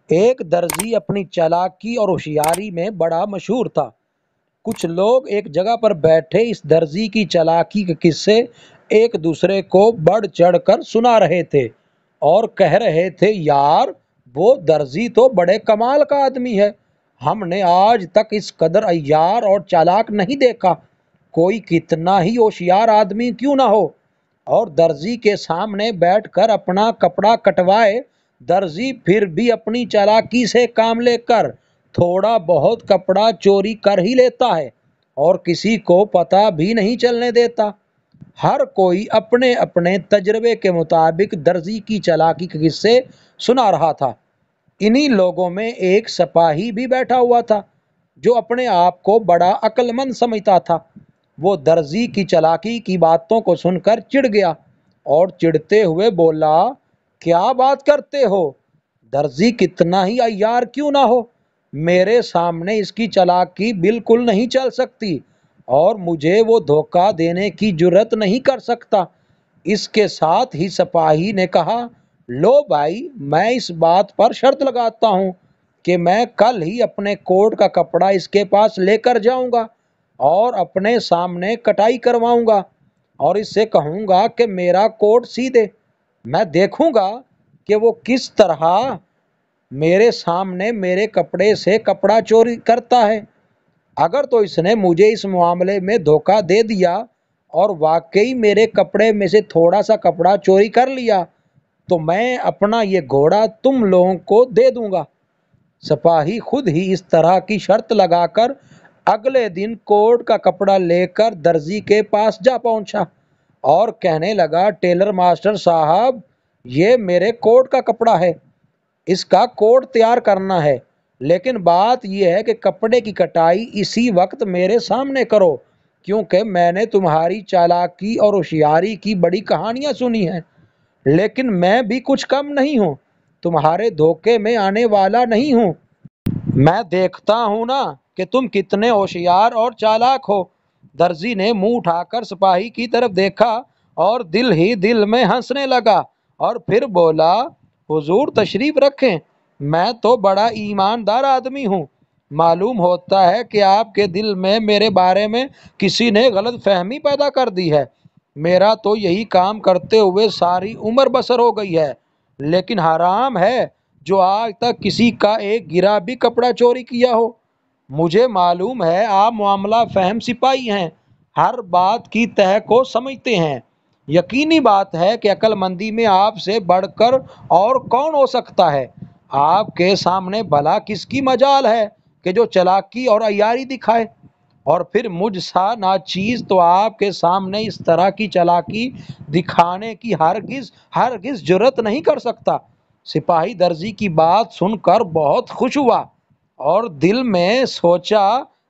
ایک درزی اپنی چالاکی اور ہوشیاری میں بڑا مشہور تھا۔ کچھ لوگ ایک جگہ پر بیٹھے اس درزی کی چالاکی کے قصے ایک دوسرے کو بڑھ چڑھ کر سنا رہے تھے اور کہہ رہے تھے، یار وہ درزی تو بڑے کمال کا آدمی ہے، ہم نے آج تک اس قدر عیار اور چالاک نہیں دیکھا، کوئی کتنا ہی ہوشیار آدمی کیوں نہ ہو۔ اور درزی کے سامنے بیٹھ کر اپنا کپڑا کٹوائے درزی پھر بھی اپنی چالاکی سے کام لے کر تھوڑا بہت کپڑا چوری کر ہی لیتا ہے اور کسی کو پتہ بھی نہیں چلنے دیتا۔ ہر کوئی اپنے اپنے تجربے کے مطابق درزی کی چالاکی کے قصے سنا رہا تھا۔ انہی لوگوں میں ایک سپاہی بھی بیٹھا ہوا تھا جو اپنے آپ کو بڑا عقل مند سمجھتا تھا۔ وہ درزی کی چالاکی کی باتوں کو سن کر چڑ گیا اور چڑھتے ہوئے بولا، کیا بات کرتے ہو؟ درزی کتنا ہی عیار کیوں نہ ہو، میرے سامنے اس کی چالاکی بالکل نہیں چل سکتی اور مجھے وہ دھوکہ دینے کی جرات نہیں کر سکتا۔ اس کے ساتھ ہی سپاہی نے کہا، لو بھائی، میں اس بات پر شرط لگاتا ہوں کہ میں کل ہی اپنے کوٹ کا کپڑا اس کے پاس لے کر جاؤں گا اور اپنے سامنے کٹائی کرواؤں گا اور اس سے کہوں گا کہ میرا کوٹ سی دے۔ میں دیکھوں گا کہ وہ کس طرح میرے سامنے میرے کپڑے سے کپڑا چوری کرتا ہے۔ اگر تو اس نے مجھے اس معاملے میں دھوکہ دے دیا اور واقعی میرے کپڑے میں سے تھوڑا سا کپڑا چوری کر لیا تو میں اپنا یہ گھوڑا تم لوگوں کو دے دوں گا۔ سپاہی خود ہی اس طرح کی شرط لگا کر اگلے دن کوٹ کا کپڑا لے کر درزی کے پاس جا پہنچا اور کہنے لگا، ٹیلر ماسٹر صاحب، یہ میرے کوٹ کا کپڑا ہے، اس کا کوٹ تیار کرنا ہے، لیکن بات یہ ہے کہ کپڑے کی کٹائی اسی وقت میرے سامنے کرو، کیونکہ میں نے تمہاری چالاکی اور ہوشیاری کی بڑی کہانیاں سنی ہیں، لیکن میں بھی کچھ کم نہیں ہوں، تمہارے دھوکے میں آنے والا نہیں ہوں۔ میں دیکھتا ہوں نا کہ تم کتنے ہوشیار اور چالاک ہو۔ درزی نے منہ اٹھا کر سپاہی کی طرف دیکھا اور دل ہی دل میں ہنسنے لگا اور پھر بولا، حضور تشریف رکھیں، میں تو بڑا ایماندار آدمی ہوں، معلوم ہوتا ہے کہ آپ کے دل میں میرے بارے میں کسی نے غلط فہمی پیدا کر دی ہے۔ میرا تو یہی کام کرتے ہوئے ساری عمر بسر ہو گئی ہے، لیکن حرام ہے جو آج تک کسی کا ایک گرا بھی کپڑا چوری کیا ہو۔ مجھے معلوم ہے آپ معاملہ فہم سپاہی ہیں، ہر بات کی تہ کو سمجھتے ہیں، یقینی بات ہے کہ عقل مندی میں آپ سے بڑھ کر اور کون ہو سکتا ہے۔ آپ کے سامنے بھلا کس کی مجال ہے کہ جو چالاکی اور عیاری دکھائے، اور پھر مجھ سا ناچیز تو آپ کے سامنے اس طرح کی چالاکی دکھانے کی ہرگز جرات نہیں کر سکتا۔ سپاہی درزی کی بات سن کر بہت خوش ہوا اور دل میں سوچا،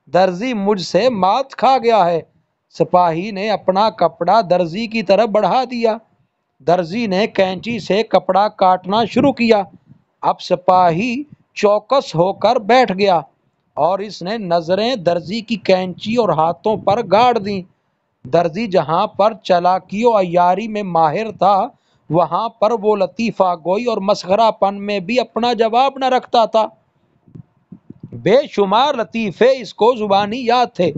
درزی مجھ سے مات کھا گیا ہے۔ سپاہی نے اپنا کپڑا درزی کی طرف بڑھا دیا۔ درزی نے کینچی سے کپڑا کاٹنا شروع کیا۔ اب سپاہی چوکس ہو کر بیٹھ گیا اور اس نے نظریں درزی کی کینچی اور ہاتھوں پر گاڑ دیں۔ درزی جہاں پر چالاکی و عیاری میں ماہر تھا، وہاں پر وہ لطیفہ گوئی اور مسخرہ پن میں بھی اپنا جواب نہ رکھتا تھا۔ بے شمار لطیفے اس کو زبانی یاد تھے۔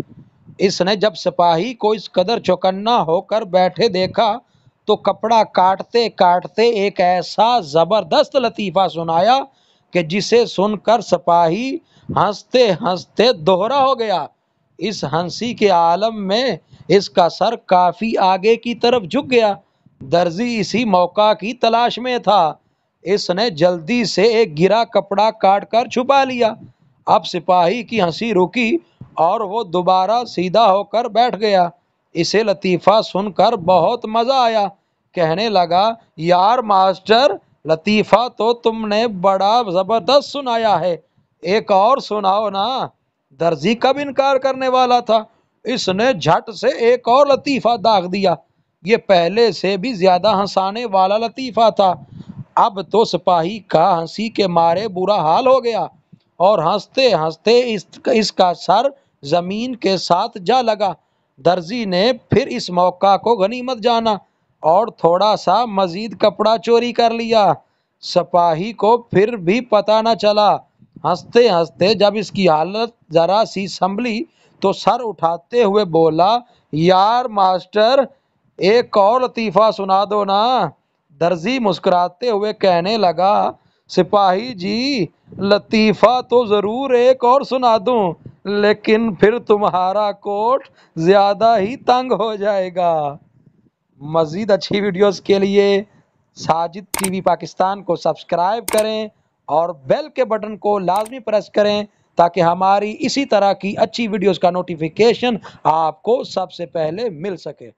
اس نے جب سپاہی کو اس قدر چوکنا ہو کر بیٹھے دیکھا تو کپڑا کاٹتے کاٹتے ایک ایسا زبردست لطیفہ سنایا کہ جسے سن کر سپاہی ہنستے ہنستے دوہرا ہو گیا۔ اس ہنسی کے عالم میں اس کا سر کافی آگے کی طرف جھک گیا۔ درزی اسی موقع کی تلاش میں تھا۔ اس نے جلدی سے ایک گرا کپڑا کاٹ کر چھپا لیا۔ اب سپاہی کی ہنسی رکی اور وہ دوبارہ سیدھا ہو کر بیٹھ گیا۔ اسے لطیفہ سن کر بہت مزہ آیا، کہنے لگا، یار ماسٹر، لطیفہ تو تم نے بڑا زبردست سنایا ہے، ایک اور سناؤ نا۔ درزی کب انکار کرنے والا تھا، اس نے جھٹ سے ایک اور لطیفہ داغ دیا۔ یہ پہلے سے بھی زیادہ ہنسانے والا لطیفہ تھا۔ اب تو سپاہی کا ہنسی کے مارے برا حال ہو گیا اور ہنستے ہنستے اس کا سر زمین کے ساتھ جا لگا۔ درزی نے پھر اس موقع کو غنیمت جانا اور تھوڑا سا مزید کپڑا چوری کر لیا۔ سپاہی کو پھر بھی پتہ نہ چلا۔ ہنستے ہنستے جب اس کی حالت ذرا سی سنبھلی تو سر اٹھاتے ہوئے بولا، یار ماسٹر، ایک اور لطیفہ سنا دو نا۔ درزی مسکراتے ہوئے کہنے لگا، سپاہی جی، لطیفہ تو ضرور ایک اور سنا دوں، لیکن پھر تمہارا کوٹ زیادہ ہی تنگ ہو جائے گا۔ مزید اچھی ویڈیوز کے لیے ساجد ٹی وی پاکستان کو سبسکرائب کریں اور بیل کے بٹن کو لازمی پریس کریں تاکہ ہماری اسی طرح کی اچھی ویڈیوز کا نوٹیفیکیشن آپ کو سب سے پہلے مل سکے۔